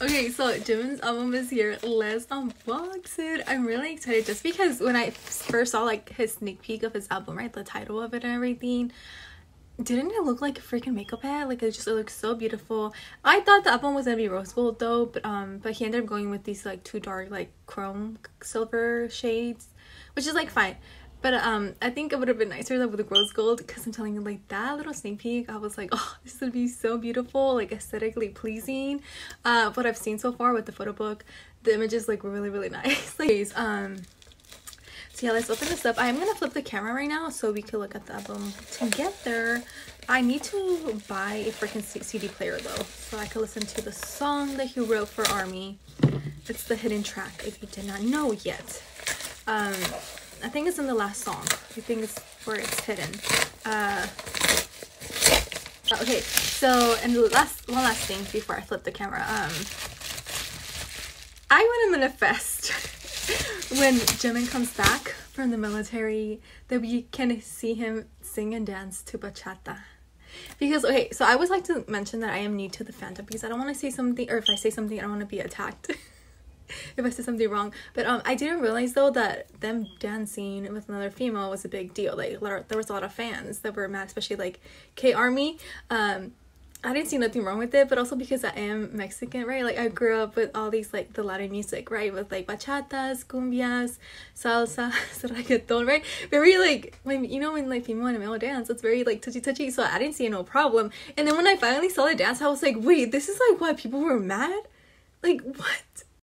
Okay, so Jimin's album is here. Let's unbox it. I'm really excited just because when I first saw like his sneak peek of his album, right, the title of it and everything, didn't it look like a freaking makeup ad? Like it looks so beautiful. I thought the album was gonna be rose gold though, but he ended up going with these like two dark like chrome silver shades, which is like fine. But I think it would have been nicer though with the rose gold, because I'm telling you, like that little sneak peek, I was like, oh, this would be so beautiful, like aesthetically pleasing. What I've seen so far with the photo book, the images like were really nice. Like, so yeah, let's open this up. I'm gonna flip the camera right now so we can look at the album together. I need to buy a freaking CD player though, so I can listen to the song that he wrote for ARMY. It's the hidden track, if you did not know yet. I think it's in the last song. I think it's where it's hidden. Okay, so, and one last thing before I flip the camera. I want to manifest when Jimin comes back from the military that we can see him sing and dance to bachata. Because, okay, so I always like to mention that I am new to the fandom because I don't want to say something, or if I say something, I don't want to be attacked. If I said something wrong. But I didn't realize though that them dancing with another female was a big deal. Like there was a lot of fans that were mad, especially like K-ARMY. I didn't see nothing wrong with it, but also because I am Mexican, right? Like I grew up with all these like the Latin music, right? With like bachatas, cumbias, salsa, reggaeton, right? Very like, when you know, when like female and male dance, it's very like touchy. So I didn't see no problem. And then when I finally saw the dance, I was like, wait, this is like why people were mad? Like what?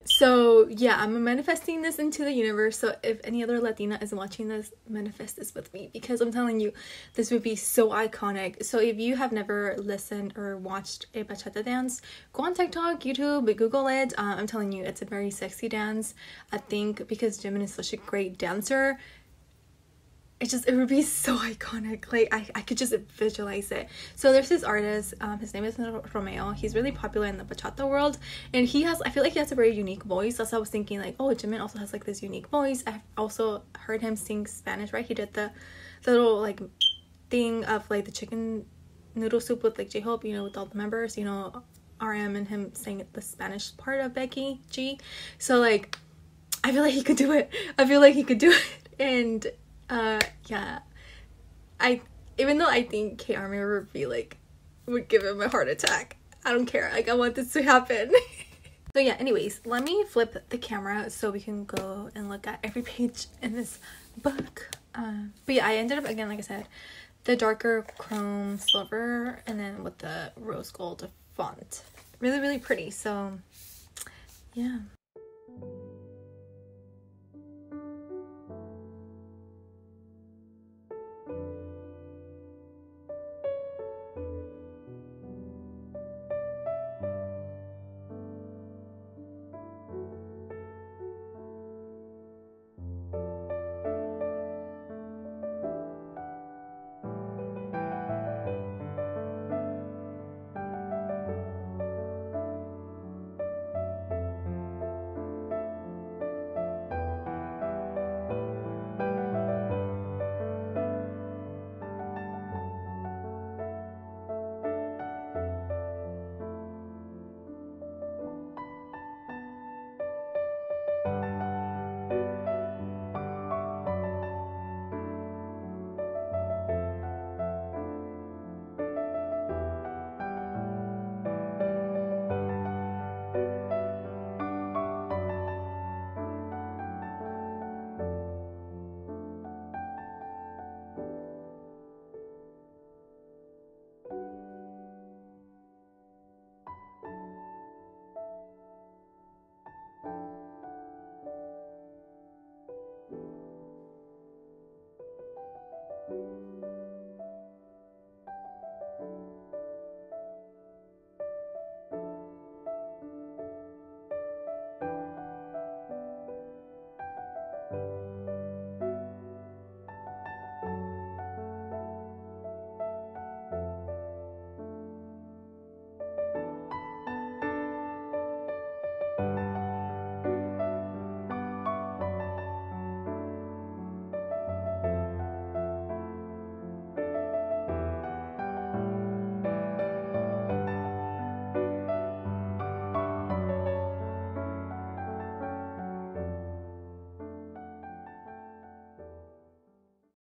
So yeah, I'm manifesting this into the universe. So if any other Latina is watching this, manifest this with me, because I'm telling you, this would be so iconic. So if you have never listened or watched a bachata dance, go on TikTok, YouTube, Google it. I'm telling you, it's a very sexy dance. I think because Jimin is such a great dancer, it would be so iconic. Like I could just visualize it. So there's this artist, his name is Romeo. He's really popular in the bachata world, and I feel like he has a very unique voice. That's why I was thinking like, oh, Jimin also has like this unique voice. I've also heard him sing Spanish, right? He did the little like thing of like the chicken noodle soup with like J-Hope, you know, with all the members, you know, RM and him saying the Spanish part of Becky G. So like I feel like he could do it. And yeah, even though I think K-ARMY would give him a heart attack, I don't care. Like I want this to happen. So yeah, anyways, let me flip the camera so we can go and look at every page in this book. But yeah, I ended up, again, like I said, the darker chrome silver and then with the rose gold font. Really pretty. So yeah.